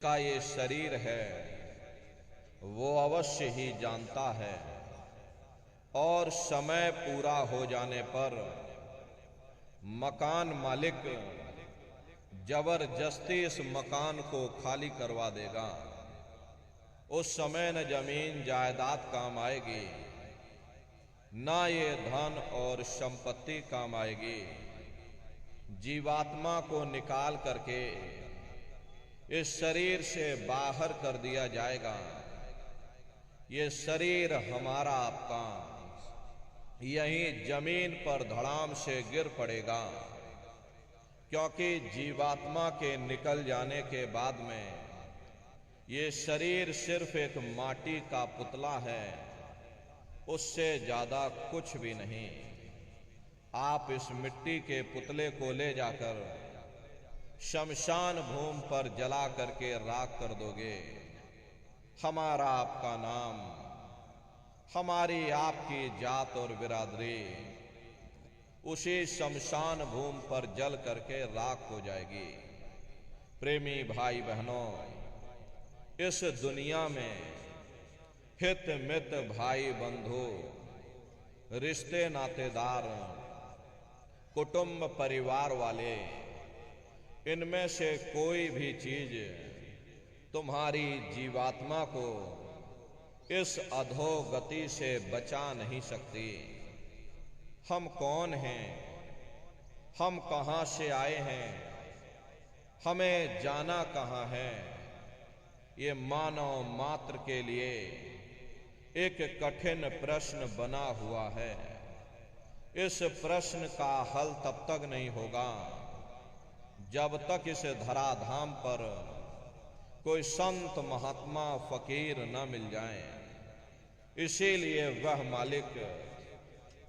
का ये शरीर है वो अवश्य ही जानता है और समय पूरा हो जाने पर मकान मालिक जबरदस्ती इस मकान को खाली करवा देगा। उस समय न जमीन जायदाद काम आएगी, ना ये धन और संपत्ति काम आएगी। जीवात्मा को निकाल करके इस शरीर से बाहर कर दिया जाएगा। ये शरीर हमारा आपका यहीं जमीन पर धड़ाम से गिर पड़ेगा, क्योंकि जीवात्मा के निकल जाने के बाद में ये शरीर सिर्फ एक माटी का पुतला है, उससे ज्यादा कुछ भी नहीं। आप इस मिट्टी के पुतले को ले जाकर शमशान भूमि पर जला करके राख कर दोगे। हमारा आपका नाम, हमारी आपकी जात और बिरादरी उसी शमशान भूमि पर जल करके राख हो जाएगी। प्रेमी भाई बहनों, इस दुनिया में हित मित भाई बंधु रिश्ते नातेदार कुटुंब परिवार वाले, इनमें से कोई भी चीज तुम्हारी जीवात्मा को इस अधोगति से बचा नहीं सकती। हम कौन हैं, हम कहां से आए हैं, हमें जाना कहां है, ये मानव मात्र के लिए एक कठिन प्रश्न बना हुआ है। इस प्रश्न का हल तब तक नहीं होगा जब तक इस धराधाम पर कोई संत महात्मा फकीर न मिल जाए। इसीलिए वह मालिक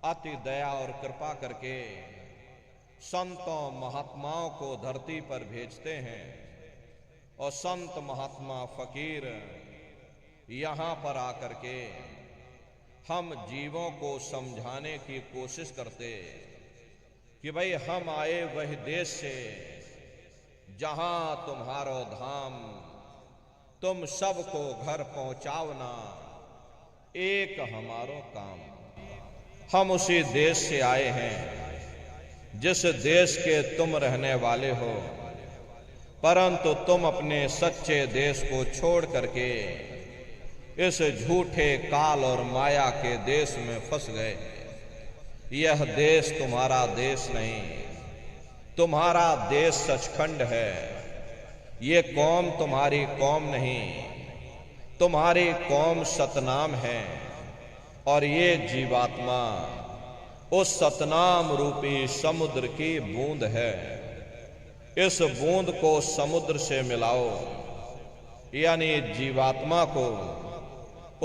अति दया और कृपा करके संतों महात्माओं को धरती पर भेजते हैं और संत महात्मा फकीर यहाँ पर आकर के हम जीवों को समझाने की कोशिश करते कि भाई हम आए वही देश से जहां तुम्हारो धाम, तुम सबको घर पहुंचावना एक हमारो काम। हम उसी देश से आए हैं जिस देश के तुम रहने वाले हो, परंतु तुम अपने सच्चे देश को छोड़ करके इस झूठे काल और माया के देश में फंस गए। यह देश तुम्हारा देश नहीं, तुम्हारा देश सचखंड है। ये कौम तुम्हारी कौम नहीं, तुम्हारी कौम सतनाम है। और ये जीवात्मा उस सतनाम रूपी समुद्र की बूंद है। इस बूंद को समुद्र से मिलाओ, यानी जीवात्मा को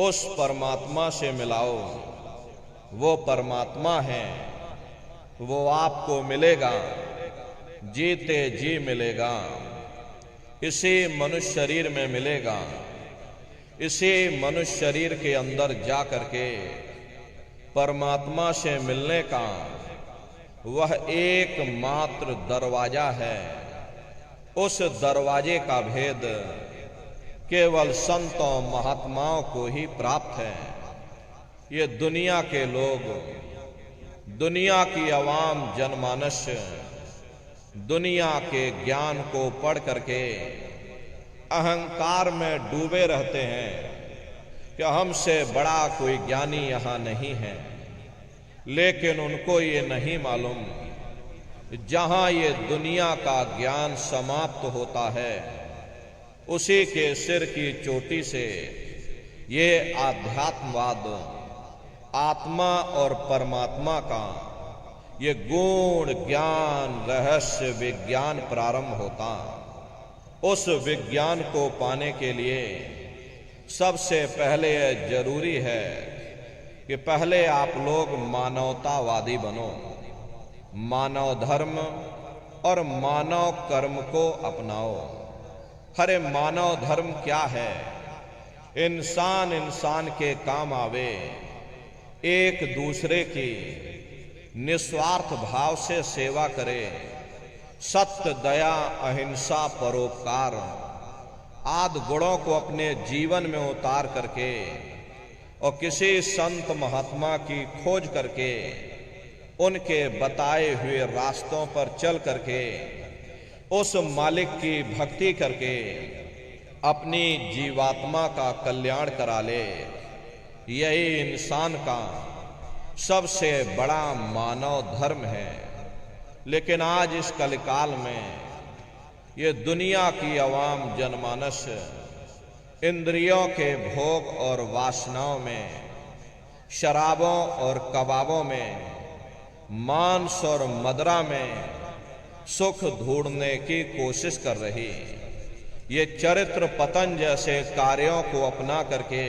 उस परमात्मा से मिलाओ। वो परमात्मा है, वो आपको मिलेगा, जीते जी मिलेगा। इसी मनुष्य शरीर में मिलेगा। इसी मनुष्य शरीर के अंदर जा करके परमात्मा से मिलने का वह एकमात्र दरवाजा है। उस दरवाजे का भेद केवल संतों महात्माओं को ही प्राप्त है। ये दुनिया के लोग, दुनिया की आवाम जनमानस दुनिया के ज्ञान को पढ़ करके अहंकार में डूबे रहते हैं कि हमसे बड़ा कोई ज्ञानी यहाँ नहीं है। लेकिन उनको ये नहीं मालूम, जहाँ ये दुनिया का ज्ञान समाप्त होता है, उसी के सिर की चोटी से ये आध्यात्मवाद, आत्मा और परमात्मा का ये गुण ज्ञान रहस्य विज्ञान प्रारंभ होता। उस विज्ञान को पाने के लिए सबसे पहले यह जरूरी है कि पहले आप लोग मानवतावादी बनो, मानव धर्म और मानव कर्म को अपनाओ। हरे मानव धर्म क्या है? इंसान इंसान के काम आवे, एक दूसरे की निस्वार्थ भाव से सेवा करे, सत्य दया अहिंसा परोपकार आदि गुणों को अपने जीवन में उतार करके और किसी संत महात्मा की खोज करके उनके बताए हुए रास्तों पर चल करके उस मालिक की भक्ति करके अपनी जीवात्मा का कल्याण करा ले, यही इंसान का सबसे बड़ा मानव धर्म है। लेकिन आज इस कलिकाल में ये दुनिया की अवाम जनमानस इंद्रियों के भोग और वासनाओं में, शराबों और कबाबों में, मांस और मदिरा में सुख ढूंढने की कोशिश कर रही। ये चरित्र पतन जैसे कार्यों को अपना करके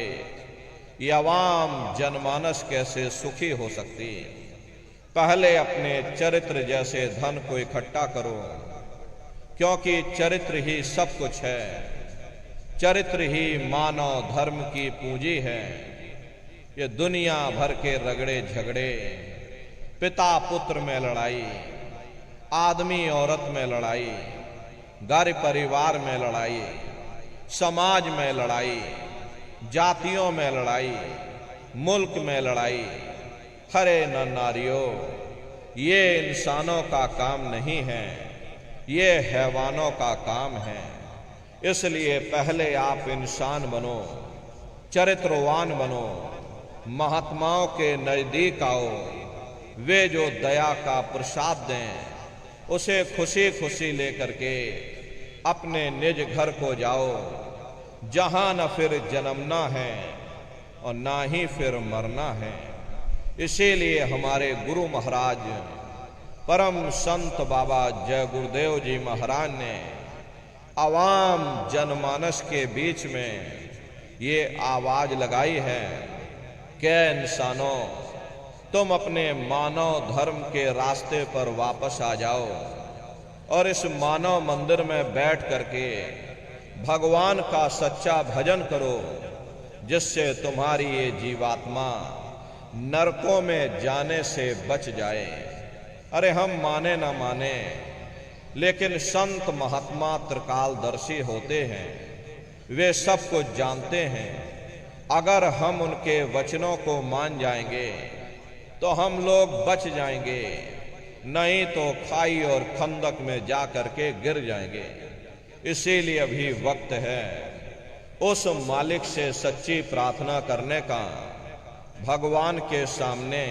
ये अवाम जनमानस कैसे सुखी हो सकती। पहले अपने चरित्र जैसे धन को इकट्ठा करो, क्योंकि चरित्र ही सब कुछ है। चरित्र ही मानव धर्म की पूंजी है। ये दुनिया भर के रगड़े झगड़े, पिता पुत्र में लड़ाई, आदमी औरत में लड़ाई, घर परिवार में लड़ाई, समाज में लड़ाई, जातियों में लड़ाई, मुल्क में लड़ाई, हरे न नारियों, ये इंसानों का काम नहीं है, ये हैवानों का काम है। इसलिए पहले आप इंसान बनो, चरित्रवान बनो, महात्माओं के नजदीक आओ। वे जो दया का प्रसाद दें उसे खुशी खुशी लेकर के अपने निज घर को जाओ, जहां न फिर जन्मना है और ना ही फिर मरना है। इसीलिए हमारे गुरु महाराज परम संत बाबा जय गुरुदेव जी महाराज ने आवाम जनमानस के बीच में ये आवाज लगाई है कि इंसानों, तुम अपने मानव धर्म के रास्ते पर वापस आ जाओ और इस मानव मंदिर में बैठ करके भगवान का सच्चा भजन करो, जिससे तुम्हारी ये जीवात्मा नरकों में जाने से बच जाए। अरे हम माने ना माने, लेकिन संत महात्मा त्रिकालदर्शी होते हैं, वे सब कुछ जानते हैं। अगर हम उनके वचनों को मान जाएंगे तो हम लोग बच जाएंगे, नहीं तो खाई और खंदक में जा करके गिर जाएंगे। इसीलिए अभी वक्त है उस मालिक से सच्ची प्रार्थना करने का, भगवान के सामने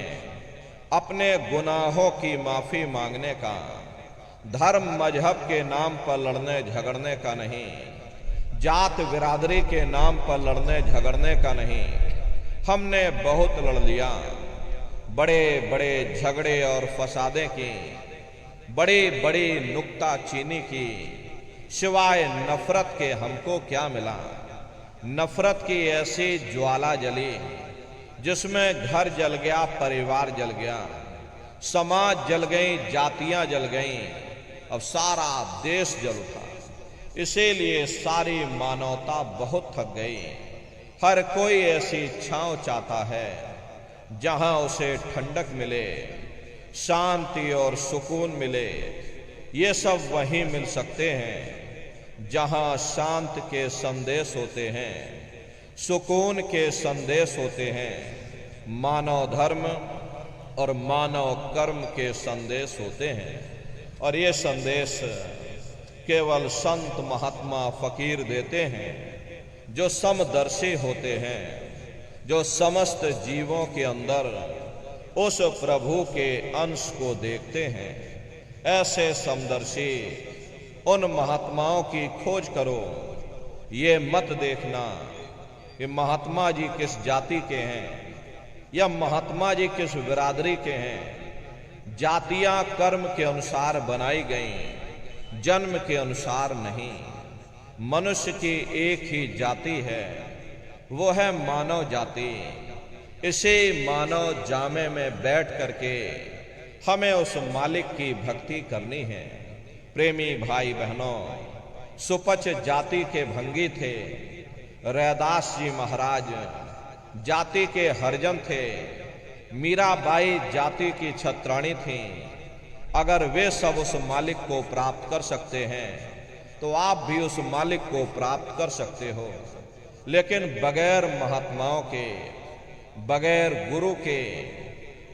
अपने गुनाहों की माफी मांगने का, धर्म मजहब के नाम पर लड़ने झगड़ने का नहीं, जात बिरादरी के नाम पर लड़ने झगड़ने का नहीं। हमने बहुत लड़ लिया, बड़े बड़े झगड़े और फसादें की, बड़ी बड़ी नुक्ताचीनी की, सिवाय नफरत के हमको क्या मिला। नफरत की ऐसी ज्वाला जली जिसमें घर जल गया, परिवार जल गया, समाज जल गई, जातियां जल गईं, अब सारा देश जल उठा। इसीलिए सारी मानवता बहुत थक गई। हर कोई ऐसी छांव चाहता है जहां उसे ठंडक मिले, शांति और सुकून मिले। ये सब वहीं मिल सकते हैं जहां शांति के संदेश होते हैं, सुकून के संदेश होते हैं, मानव धर्म और मानव कर्म के संदेश होते हैं। और ये संदेश केवल संत महात्मा फकीर देते हैं, जो समदर्शी होते हैं, जो समस्त जीवों के अंदर उस प्रभु के अंश को देखते हैं। ऐसे समदर्शी उन महात्माओं की खोज करो। ये मत देखना कि महात्मा जी किस जाति के हैं या महात्मा जी किस बिरादरी के हैं। जातियां कर्म के अनुसार बनाई गईं, जन्म के अनुसार नहीं। मनुष्य की एक ही जाति है, वो है मानव जाति। इसी मानव जामे में बैठ करके हमें उस मालिक की भक्ति करनी है। प्रेमी भाई बहनों, सुपच जाति के भंगी थे, रैदास जी महाराज जाति के हरजन थे, मीराबाई जाति की छत्राणी थीं। अगर वे सब उस मालिक को प्राप्त कर सकते हैं तो आप भी उस मालिक को प्राप्त कर सकते हो। लेकिन बगैर महात्माओं के, बगैर गुरु के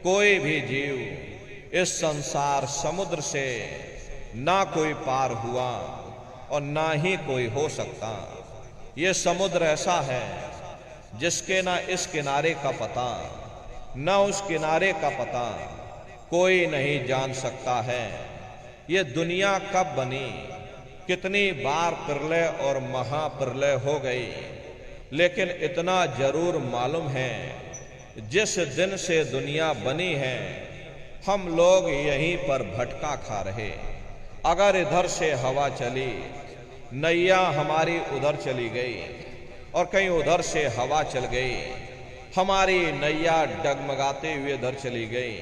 कोई भी जीव इस संसार समुद्र से ना कोई पार हुआ और ना ही कोई हो सकता। ये समुद्र ऐसा है जिसके ना इस किनारे का पता ना उस किनारे का पता कोई नहीं जान सकता है। ये दुनिया कब बनी, कितनी बार प्रलय और महाप्रलय हो गई, लेकिन इतना जरूर मालूम है जिस दिन से दुनिया बनी है हम लोग यहीं पर भटका खा रहे। अगर इधर से हवा चली, नैया हमारी उधर चली गई और कहीं उधर से हवा चल गई, हमारी नैया डगमगाते हुए इधर चली गई।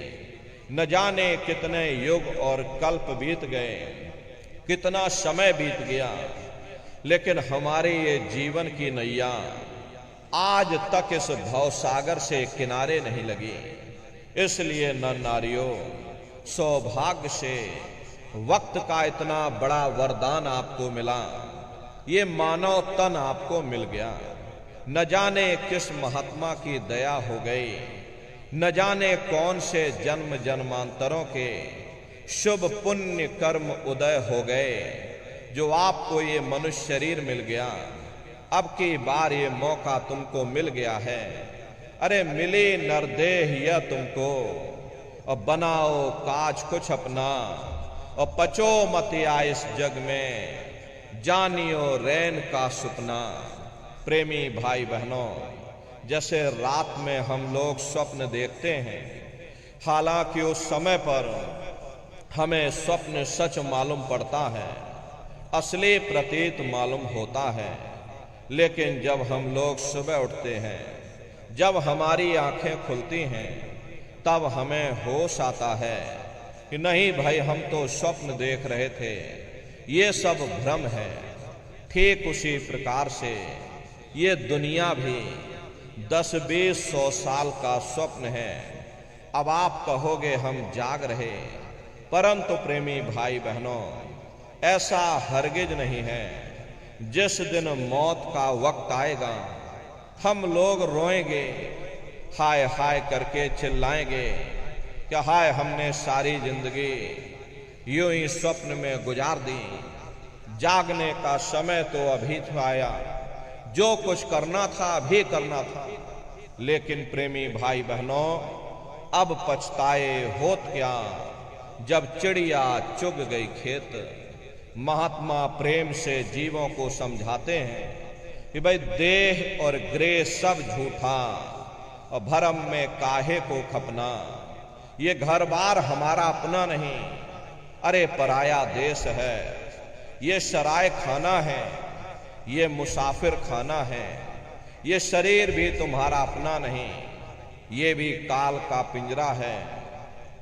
न जाने कितने युग और कल्प बीत गए, कितना समय बीत गया, लेकिन हमारे ये जीवन की नैया आज तक इस भवसागर से किनारे नहीं लगी। इसलिए नर नारियों, सौभाग्य से वक्त का इतना बड़ा वरदान आपको मिला, ये मानव तन आपको मिल गया। न जाने किस महात्मा की दया हो गई, न जाने कौन से जन्म जन्मांतरों के शुभ पुण्य कर्म उदय हो गए जो आपको ये मनुष्य शरीर मिल गया। अब की बार ये मौका तुमको मिल गया है। अरे मिली नरदेह यह तुमको, और बनाओ काज कुछ अपना, और पचो मत या इस जग में, जानियो रैन का सपना। प्रेमी भाई बहनों, जैसे रात में हम लोग स्वप्न देखते हैं, हालांकि उस समय पर हमें स्वप्न सच मालूम पड़ता है, असली प्रतीत मालूम होता है, लेकिन जब हम लोग सुबह उठते हैं, जब हमारी आंखें खुलती हैं, तब हमें होश आता है कि नहीं भाई, हम तो स्वप्न देख रहे थे, ये सब भ्रम है। ठीक उसी प्रकार से ये दुनिया भी 10-20-100 साल का स्वप्न है। अब आप कहोगे हम जाग रहे, परंतु प्रेमी भाई बहनों, ऐसा हरगिज नहीं है। जिस दिन मौत का वक्त आएगा, हम लोग रोएंगे, हाय हाय करके चिल्लाएंगे कि हाय, हमने सारी जिंदगी यूं ही स्वप्न में गुजार दी, जागने का समय तो अभी तो आया, जो कुछ करना था अभी करना था। लेकिन प्रेमी भाई बहनों, अब पछताए होत क्या जब चिड़िया चुग गई खेत। महात्मा प्रेम से जीवों को समझाते हैं कि भाई देह और गृह सब झूठा, और भरम में काहे को खपना। ये घर बार हमारा अपना नहीं, अरे पराया देश है। ये सराय खाना है, ये मुसाफिर खाना है। ये शरीर भी तुम्हारा अपना नहीं, ये भी काल का पिंजरा है,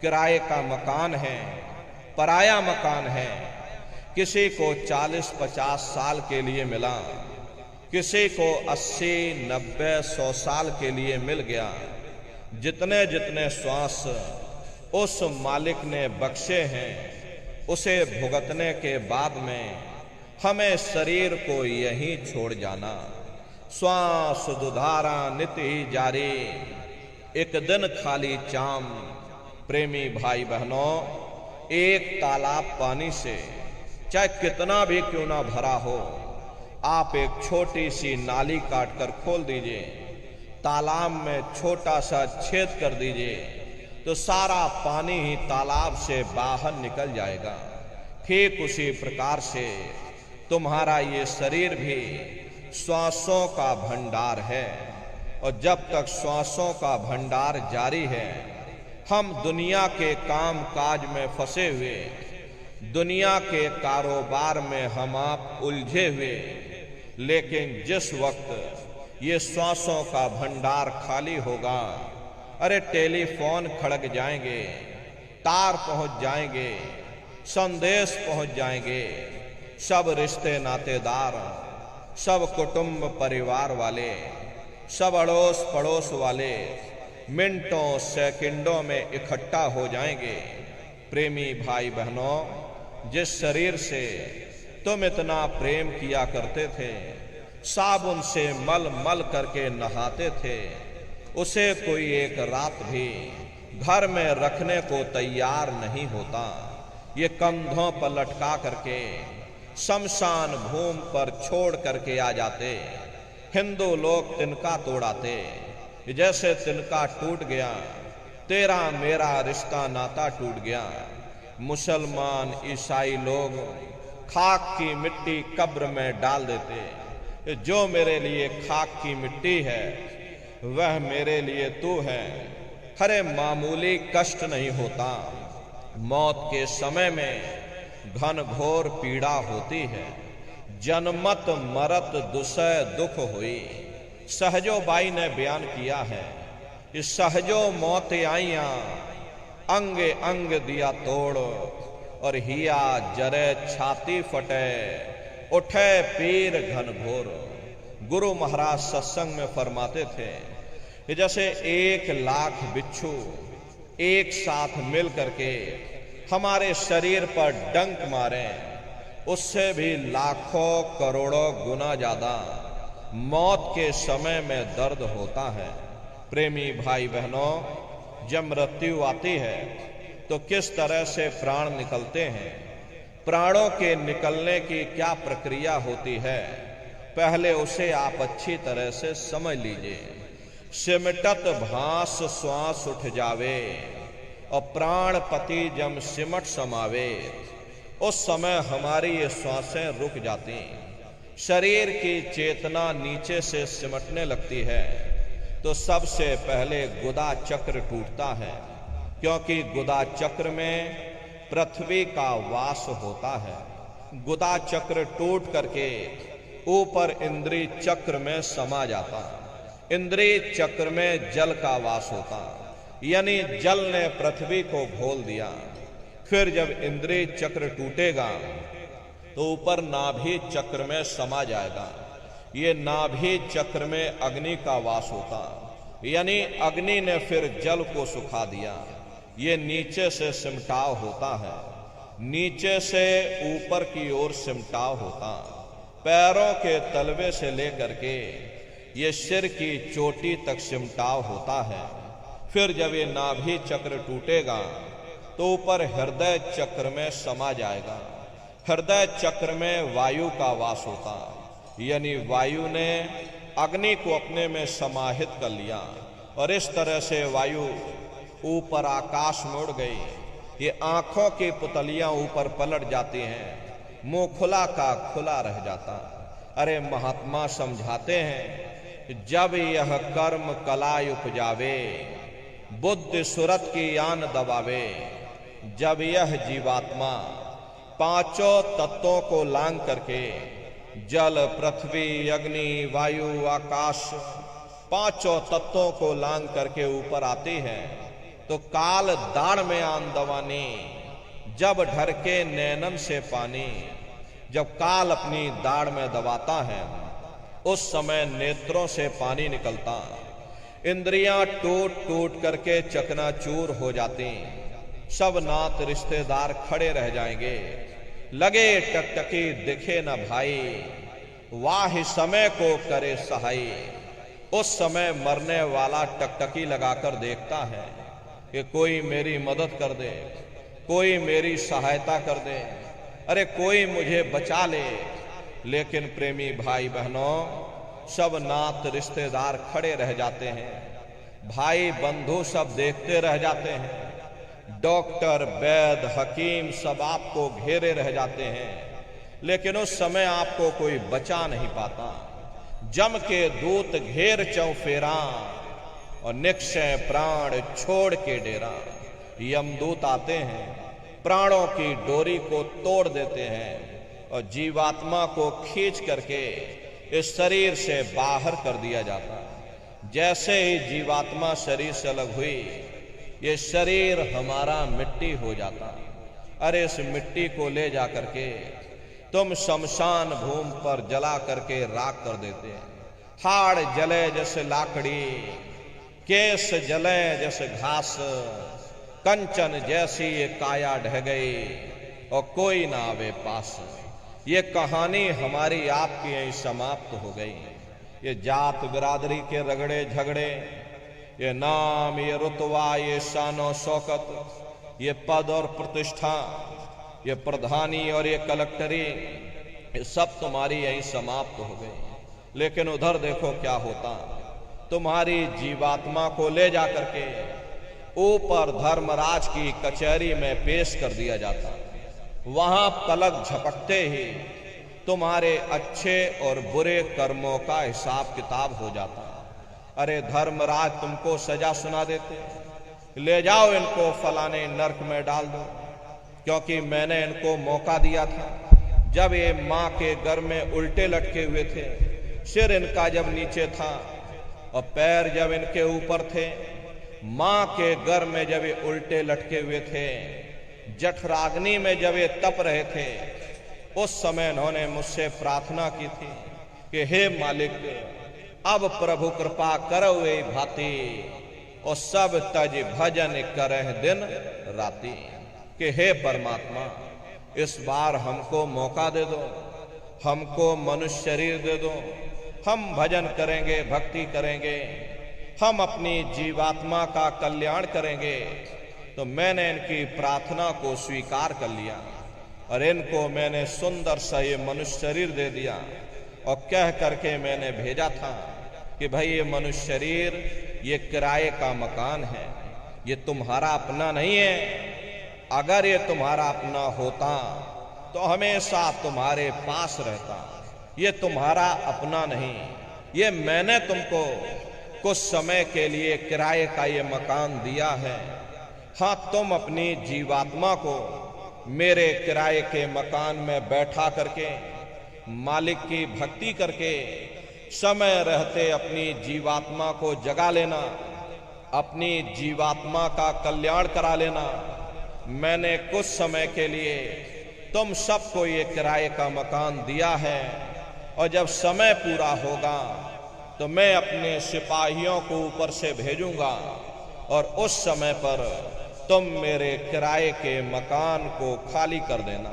किराए का मकान है, पराया मकान है। किसी को 40-50 साल के लिए मिला, किसी को 80-90-100 साल के लिए मिल गया। जितने जितने श्वास उस मालिक ने बख्शे हैं, उसे भुगतने के बाद में हमें शरीर को यहीं छोड़ जाना। श्वास दुधारा नित ही जारी, एक दिन खाली चाम। प्रेमी भाई बहनों, एक तालाब पानी से चाहे कितना भी क्यों ना भरा हो, आप एक छोटी सी नाली काटकर खोल दीजिए, तालाब में छोटा सा छेद कर दीजिए, तो सारा पानी ही तालाब से बाहर निकल जाएगा। ठीक उसी प्रकार से तुम्हारा ये शरीर भी श्वासों का भंडार है, और जब तक श्वासों का भंडार जारी है, हम दुनिया के काम काज में फंसे हुए, दुनिया के कारोबार में हम आप उलझे हुए। लेकिन जिस वक्त ये श्वासों का भंडार खाली होगा, अरे टेलीफोन खड़क जाएंगे, तार पहुंच जाएंगे, संदेश पहुंच जाएंगे, सब रिश्ते नातेदार, सब कुटुंब परिवार वाले, सब अड़ोस पड़ोस वाले मिनटों सेकंडों में इकट्ठा हो जाएंगे। प्रेमी भाई बहनों, जिस शरीर से तुम इतना प्रेम किया करते थे, साबुन से मल मल करके नहाते थे, उसे कोई एक रात भी घर में रखने को तैयार नहीं होता। ये कंधों पर लटका करके शमशान भूमि पर छोड़ करके आ जाते। हिंदू लोग तिनका तोड़ाते, जैसे तिनका टूट गया तेरा मेरा रिश्ता नाता टूट गया। मुसलमान ईसाई लोग खाक की मिट्टी कब्र में डाल देते। जो मेरे लिए खाक की मिट्टी है वह मेरे लिए तू है। हरे मामूली कष्ट नहीं होता, मौत के समय में घन घोर पीड़ा होती है। जन्मत मरत दुसह दुख हुई, सहजो बाई ने बयान किया है। इस सहजो मौत आईया, अंग अंग दिया तोड़, और हिया जरे छाती फटे, उठे पीर घन घोर। गुरु महाराज सत्संग में फरमाते थे कि जैसे 1,00,000 बिच्छू एक साथ मिल करके हमारे शरीर पर डंक मारे, उससे भी लाखों करोड़ों गुना ज्यादा मौत के समय में दर्द होता है। प्रेमी भाई बहनों, जब मृत्यु आती है तो किस तरह से प्राण निकलते हैं, प्राणों के निकलने की क्या प्रक्रिया होती है, पहले उसे आप अच्छी तरह से समझ लीजिए। सिमटत भास श्वास उठ जावे, और प्राण पति जब सिमट समावे, उस समय हमारी ये श्वासें रुक जाती, शरीर की चेतना नीचे से सिमटने लगती है। तो सबसे पहले गुदा चक्र टूटता है, क्योंकि गुदा चक्र में पृथ्वी का वास होता है। गुदा चक्र टूट करके ऊपर इंद्रिय चक्र में समा जाता। इंद्रिय चक्र में जल का वास होता, यानी जल ने पृथ्वी को घोल दिया। फिर जब इंद्रिय चक्र टूटेगा तो ऊपर नाभि चक्र में समा जाएगा। ये नाभि चक्र में अग्नि का वास होता, यानी अग्नि ने फिर जल को सुखा दिया। ये नीचे से सिमटाव होता है, नीचे से ऊपर की ओर सिमटाव होता। पैरों के तलवे से लेकर के ये सिर की चोटी तक सिमटाव होता है। फिर जब ये नाभि चक्र टूटेगा तो ऊपर हृदय चक्र में समा जाएगा। हृदय चक्र में वायु का वास होता, यानी वायु ने अग्नि को अपने में समाहित कर लिया, और इस तरह से वायु ऊपर आकाश में उड़ गई। ये आंखों की पुतलियां ऊपर पलट जाती हैं, मुंह खुला का खुला रह जाता। अरे महात्मा समझाते हैं, जब यह कर्म कलाय उपजावे, बुद्धि सुरत की यान दबावे, जब यह जीवात्मा पांचों तत्वों को लांग करके जल पृथ्वी अग्नि वायु आकाश पांचों तत्वों को लांग करके ऊपर आती है, तो काल दाढ़ में आन दवानी, जब ढरके नैनन से पानी। जब काल अपनी दाढ़ में दबाता है उस समय नेत्रों से पानी निकलता, इंद्रियां टूट टूट करके चकनाचूर हो जाती। सब नात रिश्तेदार खड़े रह जाएंगे, लगे टकटकी दिखे न भाई, वाह समय को करे सहाई। उस समय मरने वाला टकटकी लगाकर देखता है कि कोई मेरी मदद कर दे, कोई मेरी सहायता कर दे, अरे कोई मुझे बचा ले। लेकिन प्रेमी भाई बहनों, सब नात रिश्तेदार खड़े रह जाते हैं, भाई बंधु सब देखते रह जाते हैं, डॉक्टर वैद्य हकीम सब आपको घेरे रह जाते हैं, लेकिन उस समय आपको कोई बचा नहीं पाता। जम के दूत घेर चौफेरा, और निक्षय प्राण छोड़ के डेरा। यमदूत आते हैं, प्राणों की डोरी को तोड़ देते हैं, और जीवात्मा को खींच करके इस शरीर से बाहर कर दिया जाता। जैसे ही जीवात्मा शरीर से अलग हुई, ये शरीर हमारा मिट्टी हो जाता। अरे इस मिट्टी को ले जा करके तुम शमशान भूमि पर जला करके राख कर देते। हाड़ जले जैसे लाकड़ी, केस जले जैसे घास, कंचन जैसी ये काया ढह गई और कोई ना आवे पास। ये कहानी हमारी आपकी यहीं समाप्त हो गई। ये जात बिरादरी के रगड़े झगड़े, ये नाम, ये रुतबा, ये शानो शौकत, ये पद और प्रतिष्ठा, ये प्रधानी और ये कलेक्टरी, ये सब तुम्हारी यहीं समाप्त हो गई। लेकिन उधर देखो क्या होता, तुम्हारी जीवात्मा को ले जा करके ऊपर धर्मराज की कचहरी में पेश कर दिया जाता। वहां पलक झपकते ही तुम्हारे अच्छे और बुरे कर्मों का हिसाब किताब हो जाता। अरे धर्मराज तुमको सजा सुना देते, ले जाओ इनको फलाने नरक में डाल दो, क्योंकि मैंने इनको मौका दिया था। जब ये माँ के घर में उल्टे लटके हुए थे, सिर इनका जब नीचे था और पैर जब इनके ऊपर थे, माँ के घर में जब ये उल्टे लटके हुए थे, जठराग्नि में जब ये तप रहे थे, उस समय इन्होंने मुझसे प्रार्थना की थी कि हे मालिक, अब प्रभु कृपा करो वे भांति और सब तज भजन करह दिन राती। कि हे परमात्मा, इस बार हमको मौका दे दो, हमको मनुष्य शरीर दे दो, हम भजन करेंगे, भक्ति करेंगे, हम अपनी जीवात्मा का कल्याण करेंगे। तो मैंने इनकी प्रार्थना को स्वीकार कर लिया और इनको मैंने सुंदर सा ये मनुष्य शरीर दे दिया और कह करके मैंने भेजा था कि भाई ये मनुष्य शरीर ये किराए का मकान है, ये तुम्हारा अपना नहीं है। अगर ये तुम्हारा अपना होता तो हमेशा तुम्हारे पास रहता। ये तुम्हारा अपना नहीं, ये मैंने तुमको कुछ समय के लिए किराए का ये मकान दिया है। हाँ, तुम अपनी जीवात्मा को मेरे किराए के मकान में बैठा करके, मालिक की भक्ति करके, समय रहते अपनी जीवात्मा को जगा लेना, अपनी जीवात्मा का कल्याण करा लेना। मैंने कुछ समय के लिए तुम सबको ये किराए का मकान दिया है और जब समय पूरा होगा तो मैं अपने सिपाहियों को ऊपर से भेजूंगा और उस समय पर तुम मेरे किराए के मकान को खाली कर देना।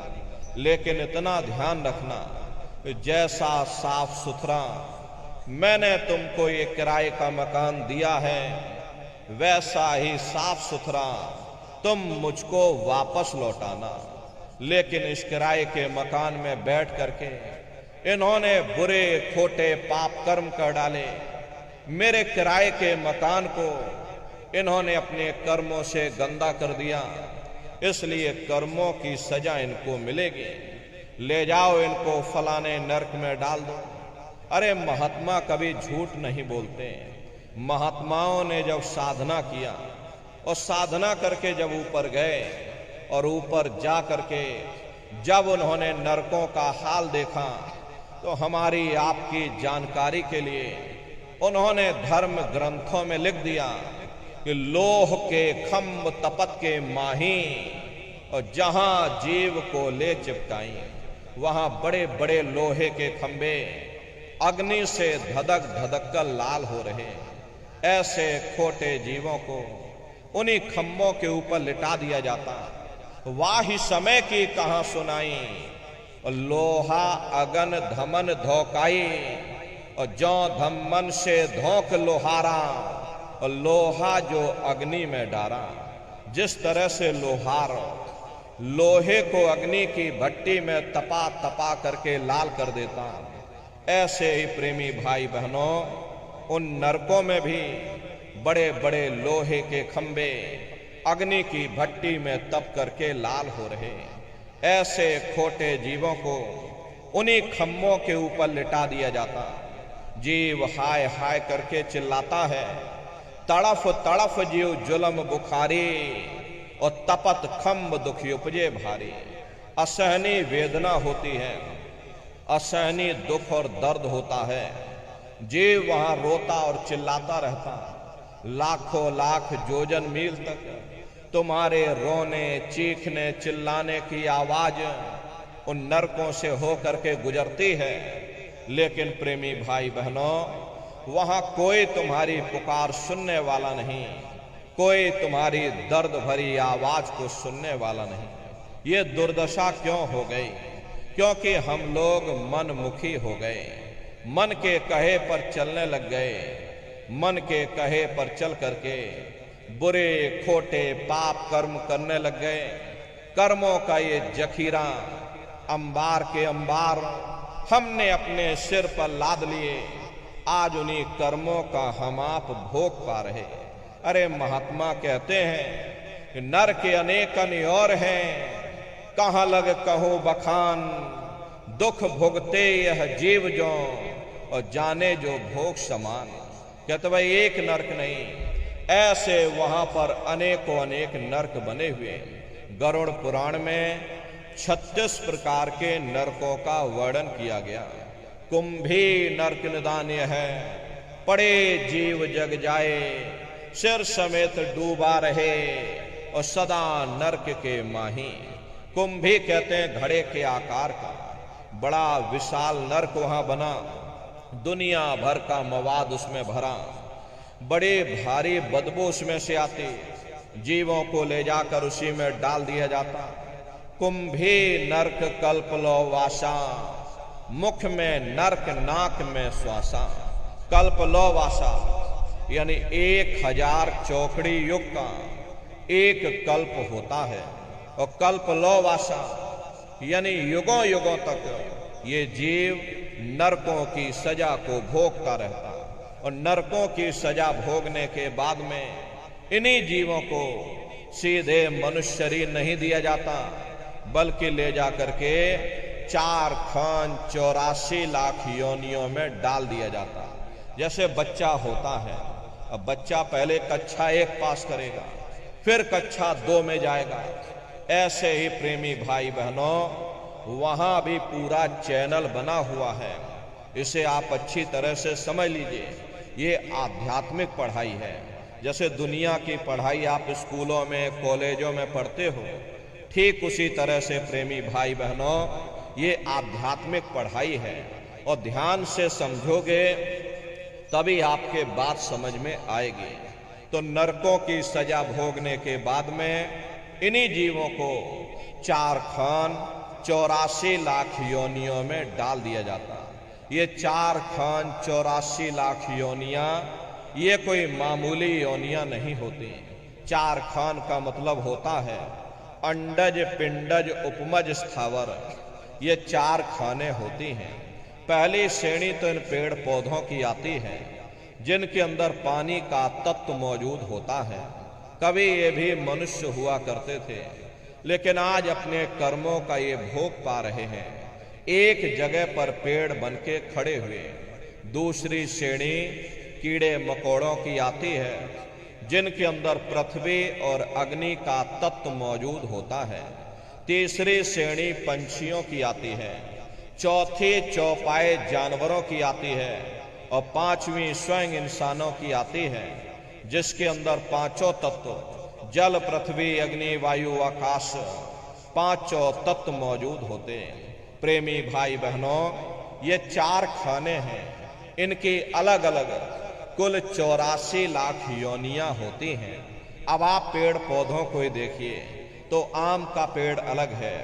लेकिन इतना ध्यान रखना, जैसा साफ सुथरा मैंने तुमको ये किराए का मकान दिया है, वैसा ही साफ सुथरा तुम मुझको वापस लौटाना। लेकिन इस किराए के मकान में बैठ करके इन्होंने बुरे खोटे पाप कर्म कर डाले। मेरे किराए के मकान को इन्होंने अपने कर्मों से गंदा कर दिया, इसलिए कर्मों की सजा इनको मिलेगी। ले जाओ इनको फलाने नरक में डाल दो। अरे महात्मा कभी झूठ नहीं बोलते। महात्माओं ने जब साधना किया और साधना करके जब ऊपर गए और ऊपर जा करके जब उन्होंने नरकों का हाल देखा, तो हमारी आपकी जानकारी के लिए उन्होंने धर्म ग्रंथों में लिख दिया कि लोह के खम्भ तपत के माही, और जहां जीव को ले चिपकाई वहां बड़े बड़े लोहे के खंभे अग्नि से धधक धधक कर लाल हो रहे। ऐसे खोटे जीवों को उन्हीं खम्भों के ऊपर लिटा दिया जाता। वाही समय की कहां सुनाई, और लोहा अगन धमन धोकाई, और जो धमन से धोक लोहारा, और लोहा जो अग्नि में डारा। जिस तरह से लोहार लोहे को अग्नि की भट्टी में तपा तपा करके लाल कर देता, ऐसे ही प्रेमी भाई बहनों, उन नरकों में भी बड़े बड़े लोहे के खंभे अग्नि की भट्टी में तप करके लाल हो रहे। ऐसे खोटे जीवों को उन्हीं खम्भों के ऊपर लिटा दिया जाता। जीव हाय हाय करके चिल्लाता है, तड़फ तड़फ जीव जुलम बुखारी, और तपत खम्भ दुखी उपजे भारी। असहनीय वेदना होती है, असहनीय दुख और दर्द होता है। जीव वहां रोता और चिल्लाता रहता। लाखों लाख जोजन मील तक तुम्हारे रोने चीखने चिल्लाने की आवाज उन नरकों से होकर के गुजरती है। लेकिन प्रेमी भाई बहनों, वहां कोई तुम्हारी पुकार सुनने वाला नहीं, कोई तुम्हारी दर्द भरी आवाज को सुनने वाला नहीं। ये दुर्दशा क्यों हो गई? क्योंकि हम लोग मनमुखी हो गए, मन के कहे पर चलने लग गए। मन के कहे पर चल करके बुरे खोटे पाप कर्म करने लग गए। कर्मों का ये जखीरा अंबार के अंबार हमने अपने सिर पर लाद लिए। आज उन्हीं कर्मों का हम आप भोग पा रहे। अरे महात्मा कहते हैं कि नर के अनेक और हैं, कहाँ लग कहूं बखान। दुख भोगते यह जीव जो और जाने जो भोग समान। कहते भाई एक नरक नहीं, ऐसे वहां पर अनेकों अनेक नरक बने हुए। गरुड़ पुराण में 36 प्रकार के नरकों का वर्णन किया गया। कुंभी नरक निदान्य है, पड़े जीव जग जाए। सिर समेत डूबा रहे और सदा नरक के माही। कुंभी कहते हैं घड़े के आकार का बड़ा विशाल नरक वहां बना। दुनिया भर का मवाद उसमें भरा, बड़े भारी बदबू उसमें से आती। जीवों को ले जाकर उसी में डाल दिया जाता। कुंभी नरक कल्प लो वासा, मुख में नरक नाक में श्वासा। कल्प लो वासा यानी 1000 चौकड़ी युग का एक कल्प होता है। और कल्प लो वासा यानी युगों युगों तक ये जीव नरकों की सजा को भोगता रहता। और नरकों की सजा भोगने के बाद में इन्हीं जीवों को सीधे मनुष्य शरीर नहीं दिया जाता, बल्कि ले जाकर के 4 खान 84 लाख योनियों में डाल दिया जाता। जैसे बच्चा होता है, अब बच्चा पहले कक्षा 1 पास करेगा, फिर कक्षा 2 में जाएगा। ऐसे ही प्रेमी भाई बहनों वहां भी पूरा चैनल बना हुआ है। इसे आप अच्छी तरह से समझ लीजिए। ये आध्यात्मिक पढ़ाई है। जैसे दुनिया की पढ़ाई आप स्कूलों में कॉलेजों में पढ़ते हो, ठीक उसी तरह से प्रेमी भाई बहनों ये आध्यात्मिक पढ़ाई है। और ध्यान से समझोगे तभी आपके बात समझ में आएगी। तो नरकों की सजा भोगने के बाद में इन्हीं जीवों को 4 खान 84 लाख योनियों में डाल दिया जाता। ये 4 खान 84 लाख योनियां ये कोई मामूली योनियां नहीं होती। 4 खान का मतलब होता है अंडज पिंडज उपमज स्थावर। ये 4 खाने होती हैं। पहली श्रेणी तो इन पेड़ पौधों की आती है जिनके अंदर पानी का तत्व मौजूद होता है। कभी ये भी मनुष्य हुआ करते थे, लेकिन आज अपने कर्मों का ये भोग पा रहे हैं। एक जगह पर पेड़ बनके खड़े हुए। दूसरी श्रेणी कीड़े मकोड़ों की आती है जिनके अंदर पृथ्वी और अग्नि का तत्व मौजूद होता है। तीसरी श्रेणी पंछियों की आती है। चौथी चौपाए जानवरों की आती है। और 5वीं स्वयं इंसानों की आती है, जिसके अंदर 5 तत्व जल पृथ्वी अग्नि वायु आकाश 5 तत्व मौजूद होते हैं। प्रेमी भाई बहनों ये 4 खाने हैं। इनकी अलग अलग कुल 84 लाख योनियां होती हैं। अब आप पेड़ पौधों को ही देखिए तो आम का पेड़ अलग है,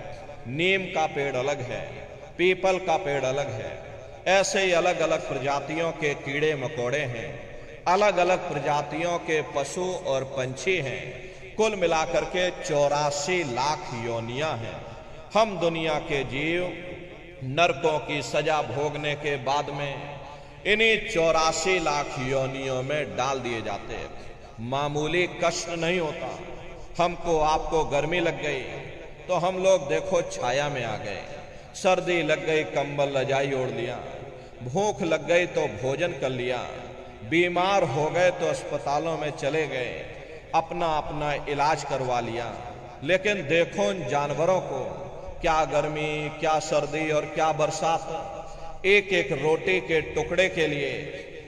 नीम का पेड़ अलग है, पीपल का पेड़ अलग है। ऐसे ही अलग अलग प्रजातियों के कीड़े मकोड़े हैं, अलग अलग प्रजातियों के पशु और पंछी हैं। कुल मिलाकर के 84 लाख योनियां हैं। हम दुनिया के जीव नरकों की सजा भोगने के बाद में इन्हीं 84 लाख योनियों में डाल दिए जाते हैं। मामूली कष्ट नहीं होता। हमको आपको गर्मी लग गई तो हम लोग देखो छाया में आ गए, सर्दी लग गई कंबल रजाई ओढ़ लिया, भूख लग गई तो भोजन कर लिया, बीमार हो गए तो अस्पतालों में चले गए, अपना अपना इलाज करवा लिया। लेकिन देखो उन जानवरों को, क्या गर्मी, क्या सर्दी और क्या बरसात। एक एक रोटी के टुकड़े के लिए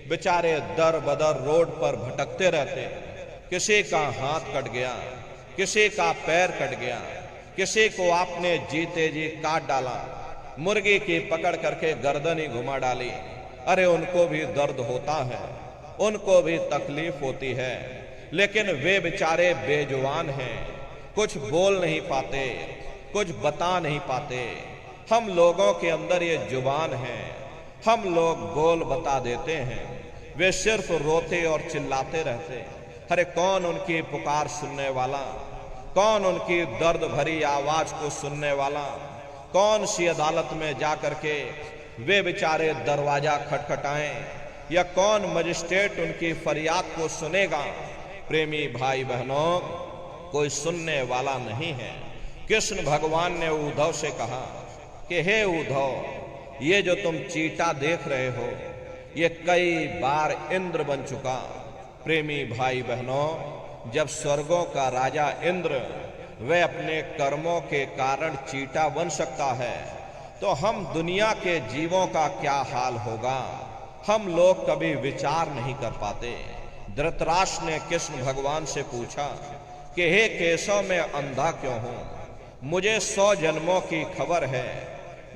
बेचारे दर बदर रोड पर भटकते रहते। किसी का हाथ कट गया, किसी का पैर कट गया, किसी को आपने जीते जी काट डाला, मुर्गी की पकड़ करके गर्दन ही घुमा डाली। अरे उनको भी दर्द होता है, उनको भी तकलीफ होती है, लेकिन वे बेचारे बेजुबान हैं, कुछ बोल नहीं पाते, कुछ बता नहीं पाते। हम लोगों के अंदर ये जुबान है, हम लोग बोल बता देते हैं, वे सिर्फ रोते और चिल्लाते रहते। अरे कौन उनकी पुकार सुनने वाला, कौन उनकी दर्द भरी आवाज को सुनने वाला, कौन सी अदालत में जा करके वे बेचारे दरवाजा खटखटाएं, या कौन मजिस्ट्रेट उनकी फरियाद को सुनेगा। प्रेमी भाई बहनों, कोई सुनने वाला नहीं है। कृष्ण भगवान ने उद्धव से कहा कि हे उद्धव, ये जो तुम चींटा देख रहे हो, ये कई बार इंद्र बन चुका। प्रेमी भाई बहनों, जब स्वर्गों का राजा इंद्र वह अपने कर्मों के कारण चींटा बन सकता है, तो हम दुनिया के जीवों का क्या हाल होगा, हम लोग कभी विचार नहीं कर पाते। धृतराष्ट्र ने कृष्ण भगवान से पूछा कि हे केशव, मैं अंधा क्यों हूं? मुझे 100 जन्मों की खबर है,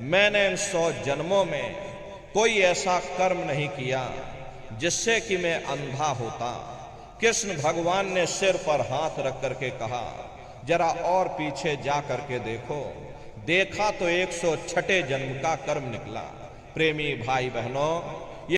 मैंने इन 100 जन्मों में कोई ऐसा कर्म नहीं किया जिससे कि मैं अंधा होता। कृष्ण भगवान ने सिर पर हाथ रख करके कहा, जरा और पीछे जा करके देखो। देखा तो 106 जन्म का कर्म निकला। प्रेमी भाई बहनों,